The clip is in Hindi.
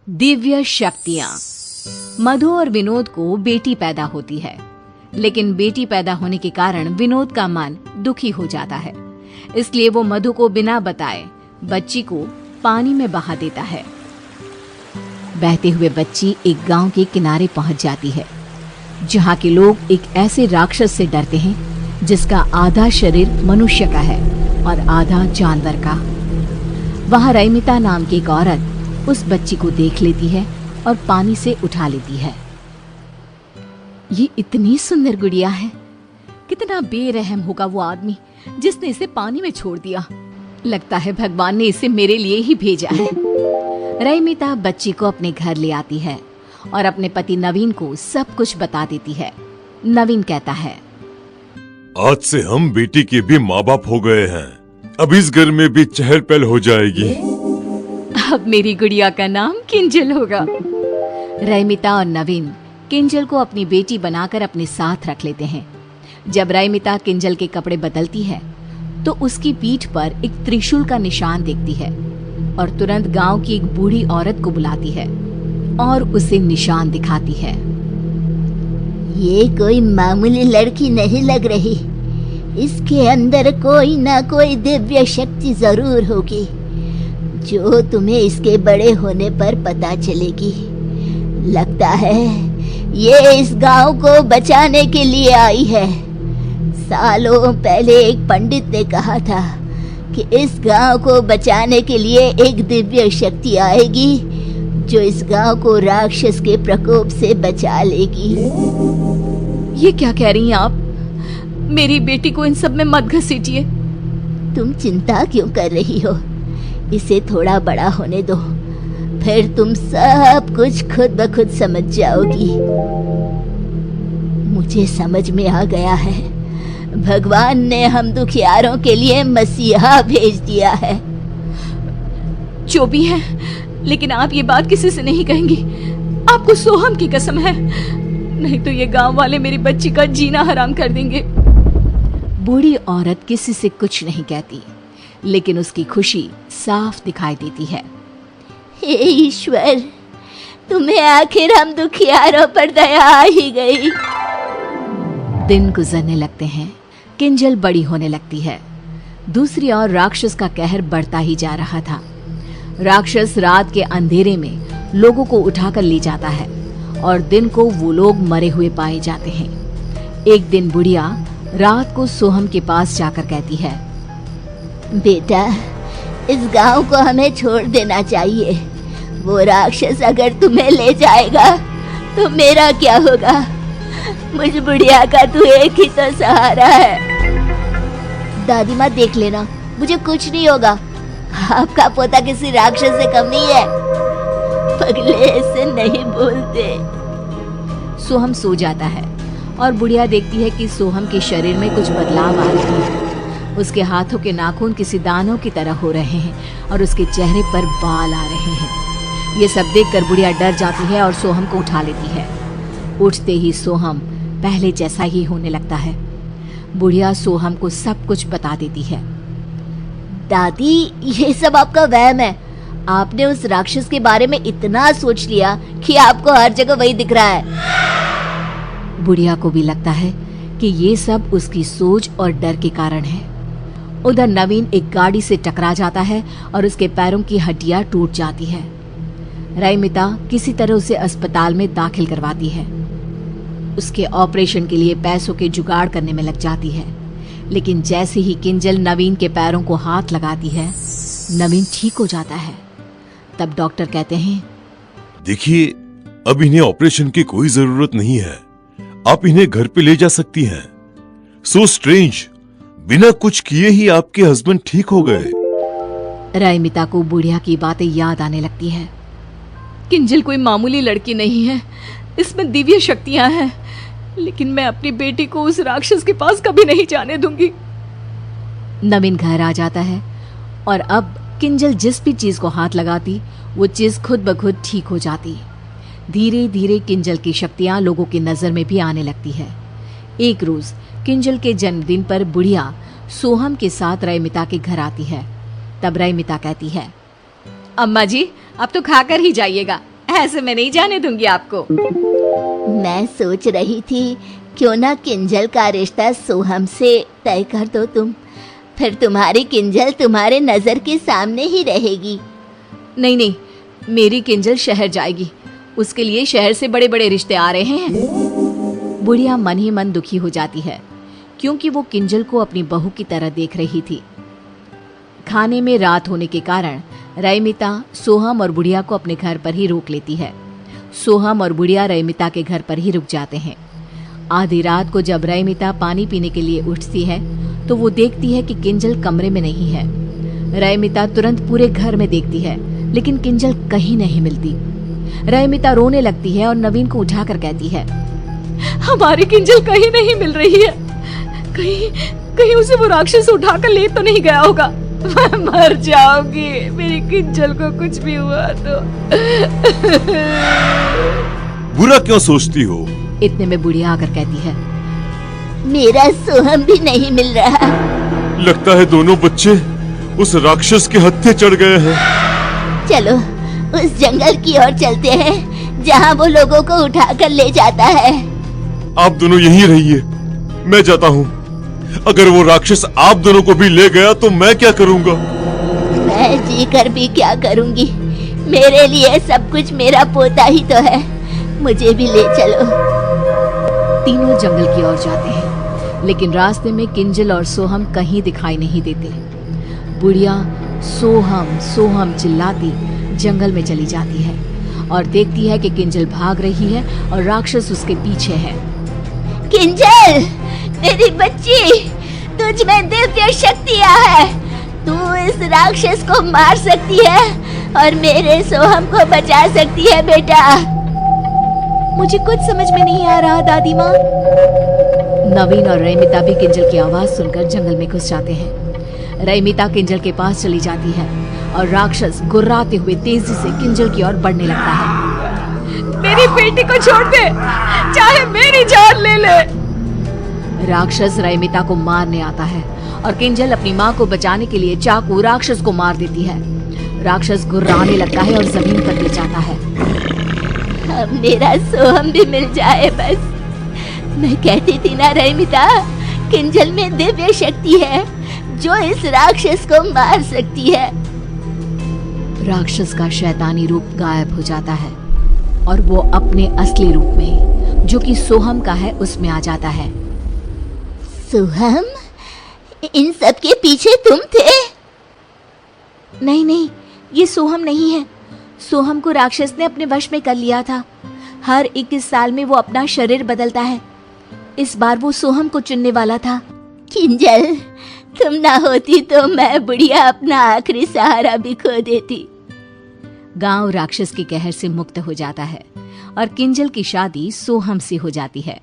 दिव्य शक्तियां। मधु और विनोद को बेटी पैदा होती है, लेकिन बेटी पैदा होने के कारण विनोद का मन दुखी हो जाता है। इसलिए वो मधु को बिना बताए बच्ची को पानी में बहा देता है। बहते हुए बच्ची एक गांव के किनारे पहुंच जाती है, जहां के लोग एक ऐसे राक्षस से डरते हैं जिसका आधा शरीर मनुष्य का है और आधा जानवर का। वहां रैमिता नाम की एक औरत उस बच्ची को देख लेती है और पानी से उठा लेती है। ये इतनी सुंदर गुड़िया है, कितना बेरहम होगा वो आदमी जिसने इसे पानी में छोड़ दिया। लगता है भगवान ने इसे मेरे लिए ही भेजा है। रैमिता बच्ची को अपने घर ले आती है और अपने पति नवीन को सब कुछ बता देती है। नवीन कहता है, आज से हम बेटी के भी माँ बाप हो गए हैं। अब इस घर में भी चहल पहल हो जाएगी। अब मेरी गुड़िया का नाम किंजल होगा। रैमिता और नवीन किंजल को अपनी बेटी बनाकर अपने साथ रख लेते हैं। जब रैमिता किंजल के कपड़े बदलती है तो उसकी पीठ पर एक त्रिशूल का निशान देखती है और तुरंत गांव की एक बूढ़ी औरत को बुलाती है और उसे निशान दिखाती है। ये कोई मामूली लड़की नहीं लग रही, इसके अंदर कोई ना कोई दिव्य शक्ति जरूर होगी जो तुम्हें इसके बड़े होने पर पता चलेगी। लगता है ये इस गांव को बचाने के लिए आई है। सालों पहले एक पंडित ने कहा था कि इस गांव को बचाने के लिए एक दिव्य शक्ति आएगी जो इस गांव को राक्षस के प्रकोप से बचा लेगी। ये क्या कह रही हैं आप? मेरी बेटी को इन सब में मत घसीटिए। तुम चिंता क्यों कर रही हो? इसे थोड़ा बड़ा होने दो, फिर तुम सब कुछ खुद ब खुद समझ जाओगी। मुझे समझ में आ गया है, भगवान ने हम दुखियारों के लिए मसीहा भेज दिया है। जो भी है, लेकिन आप ये बात किसी से नहीं कहेंगी। आपको सोहम की कसम है, नहीं तो ये गांव वाले मेरी बच्ची का जीना हराम कर देंगे। बूढ़ी औरत किसी से कुछ नहीं कहती, लेकिन उसकी खुशी साफ दिखाई देती है। हे ईश्वर, तुम्हें आखिर हम दुखियारों पर दया आ ही गई। दिन गुजरने लगते हैं, किंजल बड़ी होने लगती है। दूसरी ओर राक्षस का कहर बढ़ता ही जा रहा था। राक्षस रात के अंधेरे में लोगों को उठाकर ले जाता है और दिन को वो लोग मरे हुए पाए जाते हैं। एक दिन बुढ़िया रात को सोहम के पास जाकर कहती है, बेटा, इस गांव को हमें छोड़ देना चाहिए। वो राक्षस अगर तुम्हें ले जाएगा तो मेरा क्या होगा? मुझ बुढ़िया का तू एक ही तो सहारा है। दादी माँ, देख लेना, मुझे कुछ नहीं होगा। आपका पोता किसी राक्षस से कम नहीं है। पगले ऐसे नहीं बोलते। सोहम सो जाता है और बुढ़िया देखती है कि सोहम के शरीर में कुछ बदलाव आ रहे हैं। उसके हाथों के नाखून किसी दानों की तरह हो रहे हैं और उसके चेहरे पर बाल आ रहे हैं। ये सब देखकर बुढ़िया डर जाती है और सोहम को उठा लेती है। उठते ही सोहम पहले जैसा ही होने लगता है। बुढ़िया सोहम को सब कुछ बता देती है। दादी, ये सब आपका वहम है। आपने उस राक्षस के बारे में इतना सोच लिया कि आपको हर जगह वही दिख रहा है। बुढ़िया को भी लगता है कि ये सब उसकी सोच और डर के कारण है। उधर नवीन एक गाड़ी से टकरा जाता है और उसके पैरों की हड्डियां टूट जाती है। रैमिता किसी तरह उसे अस्पताल में दाखिल करवाती है। उसके ऑपरेशन के लिए पैसों के जुगाड़ करने में लग जाती है, लेकिन जैसे ही किंजल नवीन के पैरों को हाथ लगाती है, नवीन ठीक हो जाता है। तब डॉक्टर कहते हैं, देखिए, अब इन्हें ऑपरेशन की कोई जरूरत नहीं है। आप इन्हें घर पे ले जा सकती हैं। सो स्ट्रेंज, बिना कुछ किए ही आपके हस्बैंड ठीक हो गए। रैमिता को बुढ़िया की बातें याद आने लगती है। किंजल कोई मामूली लड़की नहीं है, इसमें दिव्य शक्तियां हैं, लेकिन मैं अपनी बेटी को उस राक्षस के पास कभी नहीं जाने दूंगी। नवीन घर आ जाता है और अब किंजल जिस भी चीज को हाथ लगाती वो चीज खुद ब खुद ठीक हो जाती। धीरे धीरे किंजल की शक्तियां लोगों की नजर में भी आने लगती है। एक रोज किंजल के जन्मदिन पर बुढ़िया सोहम के साथ रैमिता के घर आती है। तब रैमिता कहती है, अम्मा जी, अब तो खाकर ही जाइएगा, ऐसे मैं नहीं जाने दूंगी आपको। मैं सोच रही थी क्यों ना किंजल का रिश्ता सोहम से तय कर दो तुम, फिर तुम्हारी किंजल तुम्हारे नजर के सामने ही रहेगी। नहीं नहीं, मेरी किंजल शहर जाएगी, उसके लिए शहर से बड़े बड़े रिश्ते आ रहे हैं। बुढ़िया मन ही मन दुखी हो जाती है, क्योंकि वो किंजल को अपनी बहू की तरह देख रही थी। खाने में रात होने के कारण रईमिता सोहम और बुढ़िया को अपने घर पर ही रोक लेती है। सोहम और बुढ़िया रईमिता के घर पर ही रुक जाते हैं। आधी रात को जब रईमिता पानी पीने के लिए उठती है तो वो देखती है कि किंजल कमरे में नहीं है। रईमिता तुरंत पूरे घर में देखती है, लेकिन किंजल कहीं नहीं मिलती। रईमिता रोने लगती है और नवीन को उठाकर कहती है, हमारी किंजल कहीं नहीं मिल रही है, कहीं उसे वो राक्षस उठाकर ले तो नहीं गया होगा। मैं मर जाऊंगी, मेरी किंजल को कुछ भी हुआ तो। बुरा क्यों सोचती हो? इतने में बुढ़िया आकर कहती है, मेरा सोहम भी नहीं मिल रहा। लगता है दोनों बच्चे उस राक्षस के हत्थे चढ़ गए हैं। चलो उस जंगल की ओर चलते हैं जहाँ वो लोगों को उठाकर ले जाता है। आप दोनों यहीं रहिए, मैं जाता हूँ। अगर वो राक्षस आप दोनों को भी ले गया तो मैं क्या करूँगा? मैं जी कर भी क्या करूँगी, मेरे लिए सब कुछ मेरा पोता ही तो है, मुझे भी ले चलो। तीनों जंगल की ओर जाते हैं, लेकिन रास्ते में किंजल और सोहम कहीं दिखाई नहीं देते। बुढ़िया सोहम सोहम चिल्लाती जंगल में चली जाती है और देखती है कि किंजल भाग रही है और राक्षस उसके पीछे है। किंजल, मेरी बच्ची, तुझ में दिव्य शक्तियाँ है, तू इस राक्षस को मार सकती है और मेरे सोहम को बचा सकती है बेटा। मुझे कुछ समझ में नहीं आ रहा दादी माँ। नवीन और रईमिता भी किंजल की आवाज सुनकर जंगल में घुस जाते हैं। रईमिता किंजल के पास चली जाती है और राक्षस गुर्राते हुए तेजी से किंजल की ओर बढ़ने लगता है। मेरी बेटी को छोड़ दे, चाहे मेरी जान ले ले। राक्षस रईमिता को मारने आता है और किंजल अपनी माँ को बचाने के लिए चाकू राक्षस को मार देती है। राक्षस गुर्राने लगता है और जमीन पर गिर जाता है। अब मेरा सोहम भी मिल जाए बस। मैं कहती थी ना रईमिता, किंजल में दिव्य शक्ति है जो इस राक्षस को मार सकती है। राक्षस का शैतानी रूप गायब हो जाता है और वो अपने असली रूप में, जो कि सोहम का है, उसमें आ जाता है। सोहम, इन सब के पीछे तुम थे? नहीं नहीं, ये सोहम नहीं है। सोहम को राक्षस ने अपने वश में कर लिया था। हर 21 साल में वो अपना शरीर बदलता है। इस बार वो सोहम को चुनने वाला था। किंजल, तुम ना होती तो मैं बुढ़िया अपना आखिरी सहारा भी खो देती। गांव राक्षस के कहर से मुक्त हो जाता है और किंजल की शादी सोहम से हो जाती है।